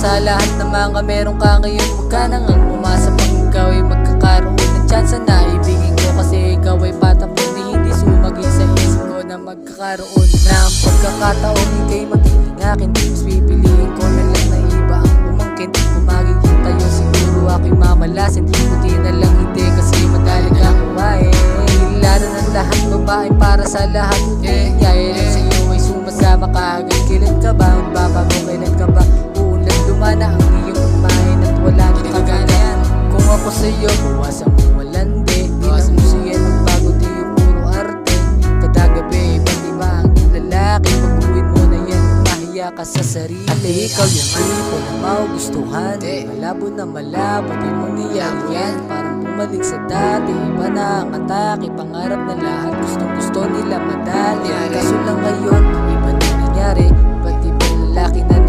sa lahat ng mga meron ka ngayon. Huwag ka nang umasa pang ikaw ay magkakaroon ng tsansa na ibigin ko. Kasi ikaw ay patapon na hindi sumagi sa isip ko na magkakaroon na ang pagkakataon ikay magiging akin. Mas pipiliin ko na lang na iba ang umangkin. Kung magiging tayo siguro ako'y mamalasin. Buti na lang hindi kasi madaling kang kumain. Lalo ng lahat babae para sa lahat. Yaya lang sa'yo ay sumasama ka. Agad kailan ka ba? Magbabago kailan ka ba? Uunlad lumana ang iyong kumain at wala nang kaganayan. Kung ako sa'yo, buwasan mo walandi. Di na uso yan ang bago, di yung puro arte. Kada gabi, iba't iba ang lalaki. Pag-uwin mo na yan, mahiya ka sa sarili. At ikaw yung tipo na maugustuhan. Malabo na malabo, di mo niyari yan. Parang bumalik sa dati, iba na ang atake. Pangarap na lahat, gustong gusto nila madali. Kaso lang ngayon,